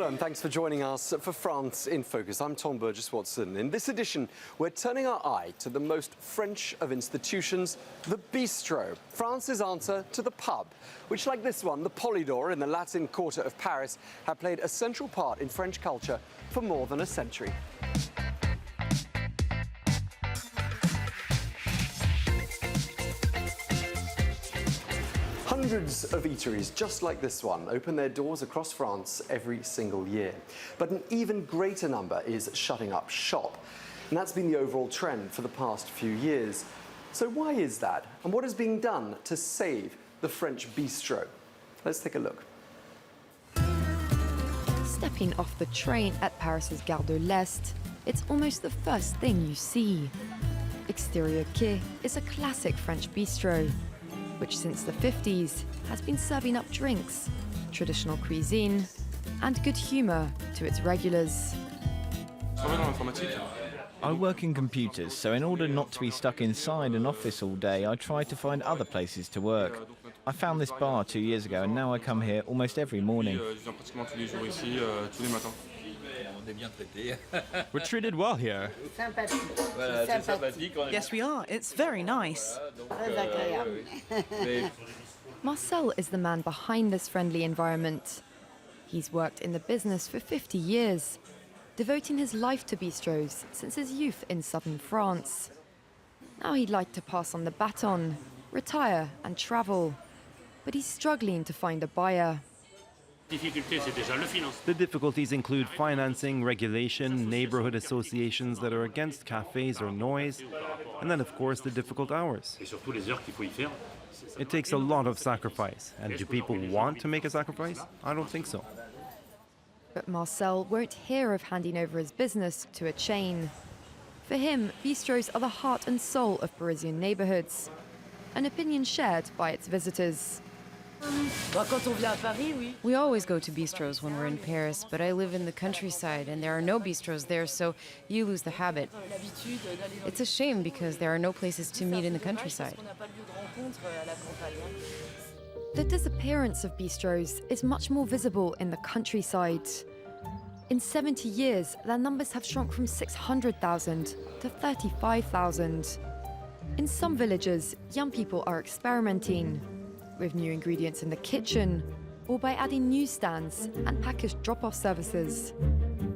Hello and thanks for joining us for France in Focus. I'm Tom Burgess-Watson. In this edition, we're turning our eye to the most French of institutions, the bistro, France's answer to the pub, which, like this one, the Polydor in the Latin Quarter of Paris, have played a central part in French culture for more than a century. Hundreds of eateries just like this one open their doors across France every single year. But an even greater number is shutting up shop. And that's been the overall trend for the past few years. So why is that? And what is being done to save the French bistro? Let's take a look. Stepping off the train at Paris's Gare de l'Est, it's almost the first thing you see. Exterior Quai is a classic French bistro, which since the 50s has been serving up drinks, traditional cuisine, and good humour to its regulars. I work in computers, so in order not to be stuck inside an office all day, I try to find other places to work. I found this bar 2 years ago, and now I come here almost every morning. We're treated well here. Yes, we are. It's very nice. Marcel is the man behind this friendly environment. He's worked in the business for 50 years, devoting his life to bistros since his youth in southern France. Now he'd like to pass on the baton, retire and travel, but he's struggling to find a buyer. The difficulties include financing, regulation, neighborhood associations that are against cafes or noise, and then, of course, the difficult hours. It takes a lot of sacrifice. And do people want to make a sacrifice? I don't think so. But Marcel won't hear of handing over his business to a chain. For him, bistros are the heart and soul of Parisian neighborhoods, an opinion shared by its visitors. We always go to bistros when we're in Paris, but I live in the countryside and there are no bistros there, so you lose the habit. It's a shame because there are no places to meet in the countryside. The disappearance of bistros is much more visible in the countryside. In 70 years, their numbers have shrunk from 600,000 to 35,000. In some villages, young people are experimenting with new ingredients in the kitchen or by adding newsstands and packaged drop-off services.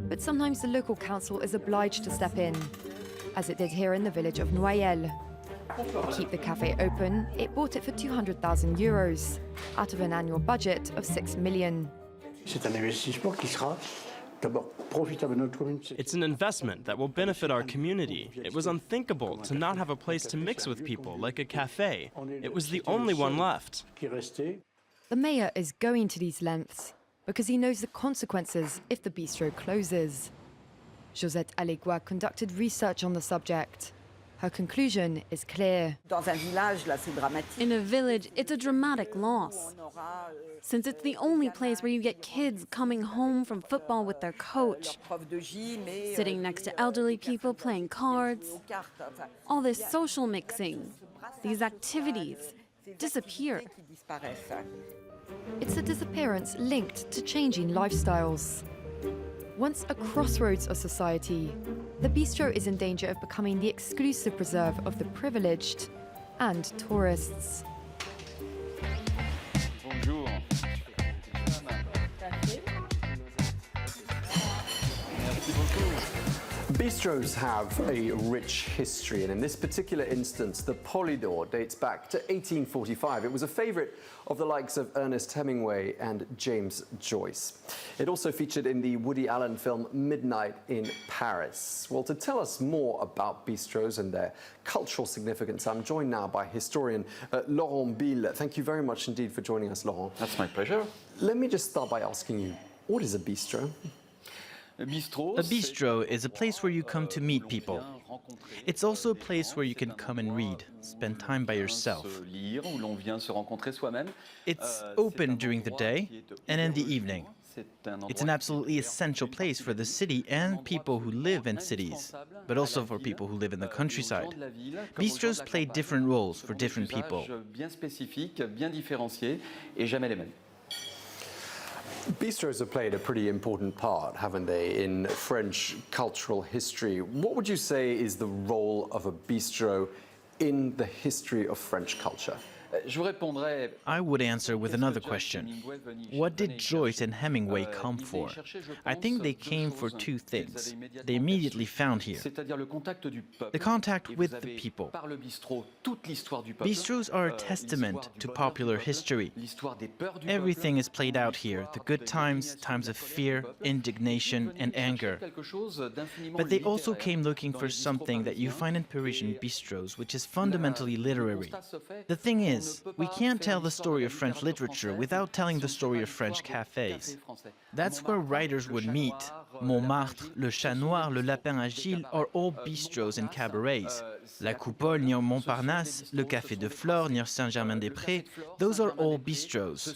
But sometimes the local council is obliged to step in, as it did here in the village of Noyelles. To keep the cafe open, it bought it for 200,000 euros out of an annual budget of 6 million. It's an investment that will benefit our community. It was unthinkable to not have a place to mix with people, like a cafe. It was the only one left. The mayor is going to these lengths because he knows the consequences if the bistro closes. Josette Allegua conducted research on the subject. Her conclusion is clear. In a village, it's a dramatic loss, since it's the only place where you get kids coming home from football with their coach, sitting next to elderly people playing cards. All this social mixing, these activities, disappear. It's a disappearance linked to changing lifestyles. Once a crossroads of society, the bistro is in danger of becoming the exclusive preserve of the privileged and tourists. Bonjour. Bistros have a rich history, and in this particular instance, the Polydor dates back to 1845. It was a favorite of the likes of Ernest Hemingway and James Joyce. It also featured in the Woody Allen film Midnight in Paris. Well, to tell us more about bistros and their cultural significance, I'm joined now by historian Laurent Bill. Thank you very much indeed for joining us, Laurent. That's my pleasure. Let me just start by asking you, what is a bistro? A bistro is a place where you come to meet people. It's also a place where you can come and read, spend time by yourself. It's open during the day and in the evening. It's an absolutely essential place for the city and people who live in cities, but also for people who live in the countryside. Bistros play different roles for different people. Bistros have played a pretty important part, haven't they, in French cultural history. What would you say is the role of a bistro in the history of French culture? I would answer with another question. What did Joyce and Hemingway come for? I think they came for two things. They immediately found here. The contact with the people. Bistros are a testament to popular history. Everything is played out here, the good times, times of fear, indignation, and anger. But they also came looking for something that you find in Parisian bistros, which is fundamentally literary. The thing is, we can't tell the story of French literature without telling the story of French cafés. That's where writers would meet. Montmartre, Le Chat Noir, Le Lapin Agile are all bistros and cabarets. La Coupole near Montparnasse, Le Café de Flore near Saint-Germain-des-Prés, those are all bistros.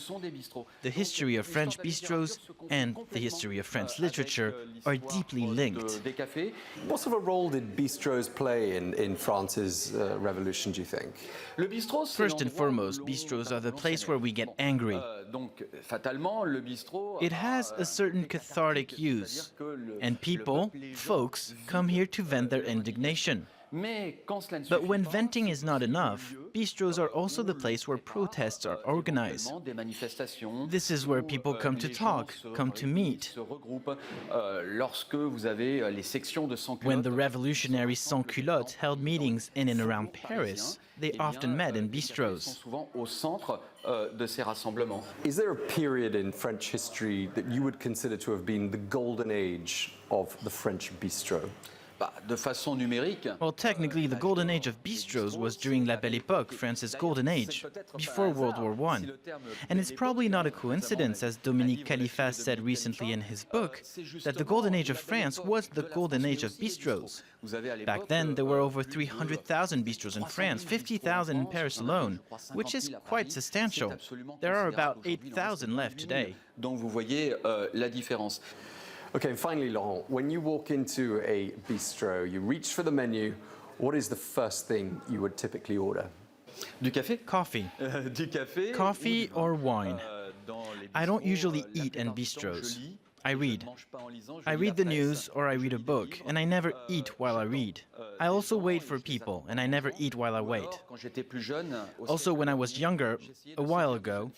The history of French bistros and the history of French literature are deeply linked. What sort of a role did bistros play in France's revolution, do you think? First and foremost, bistros are the place where we get angry. It has a certain cathartic use, and people, folks, come here to vent their indignation. But when venting is not enough, bistros are also the place where protests are organized. This is where people come to talk, come to meet. When the revolutionary sans-culottes held meetings in and around Paris, they often met in bistros. Is there a period in French history that you would consider to have been the golden age of the French bistro? Well, technically, the golden age of bistros was during La Belle Époque, France's golden age, before World War I. And it's probably not a coincidence, as Dominique Khalifa said recently in his book, that the golden age of France was the golden age of bistros. Back then, there were over 300,000 bistros in France, 50,000 in Paris alone, which is quite substantial. There are about 8,000 left today. Okay, and finally, Laurent, when you walk into a bistro, you reach for the menu, what is the first thing you would typically order? Du café? Coffee. Coffee or wine. I don't usually eat in bistros. I read. I read the news or I read a book, and I never eat while I read. I also wait for people, and I never eat while I wait. Also, when I was younger, a while ago,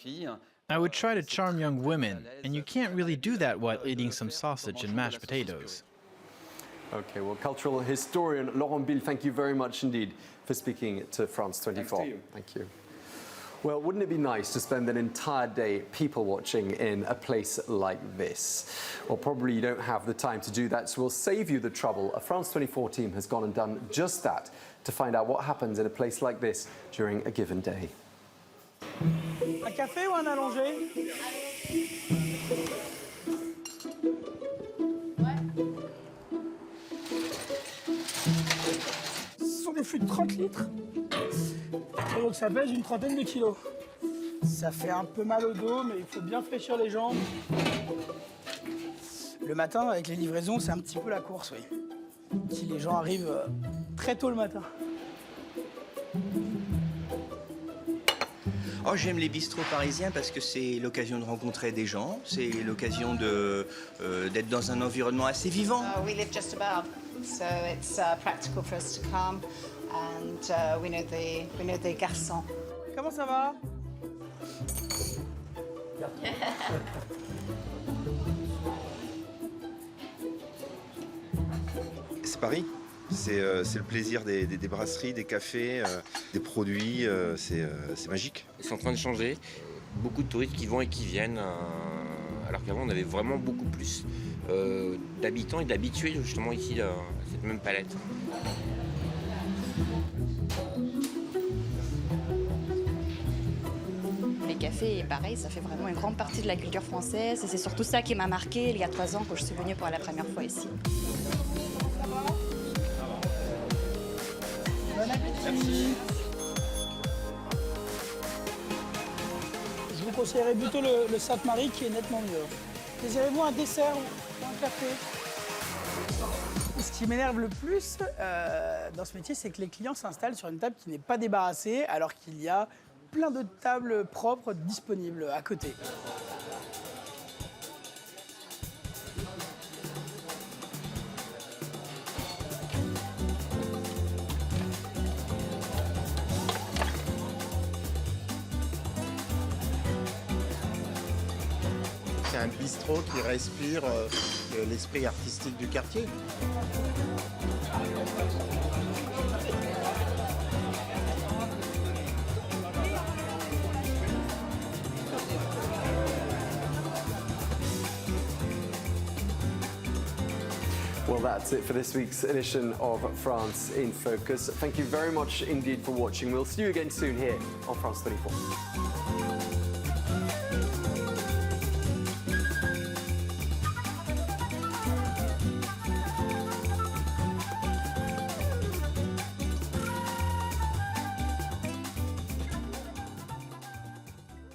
I would try to charm young women, and you can't really do that while eating some sausage and mashed potatoes. Okay, well, cultural historian Laurent Bill, thank you very much indeed for speaking to France 24. Thank you. Well, wouldn't it be nice to spend an entire day people watching in a place like this? Well, probably you don't have the time to do that, so we'll save you the trouble. A France 24 team has gone and done just that to find out what happens in a place like this during a given day. Un café ou un allongé? Ce sont des fûts de 30 litres. Et donc ça pèse une trentaine de kilos. Ça fait un peu mal au dos, mais il faut bien fraîchir les jambes. Le matin, avec les livraisons, c'est un petit peu la course, oui. Si les gens arrivent très tôt le matin. Oh, j'aime les bistrots parisiens parce que c'est l'occasion de rencontrer des gens, c'est l'occasion d'être dans un environnement assez vivant. We live just above, so it's practical for us to come, and we know the garçons. Comment ça va? C'est Paris. C'est le plaisir des brasseries, des cafés, des produits, c'est magique. C'est en train de changer. Beaucoup de touristes qui vont et qui viennent, alors qu'avant on avait vraiment beaucoup plus d'habitants et d'habitués justement ici à cette même palette. Les cafés, pareil, ça fait vraiment une grande partie de la culture française et c'est surtout ça qui m'a marqué il y a 3 ans quand je suis venue pour la première fois ici. Merci. Je vous conseillerais plutôt le Sainte-Marie qui est nettement mieux. Désirez-vous un dessert ou un café? Ce qui m'énerve le plus dans ce métier, c'est que les clients s'installent sur une table qui n'est pas débarrassée alors qu'il y a plein de tables propres disponibles à côté. c'est un bistrot qui respire l'esprit artistique du quartier. Well, that's it for this week's edition of France in Focus. Thank you very much indeed for watching. We'll see you again soon here on France 24.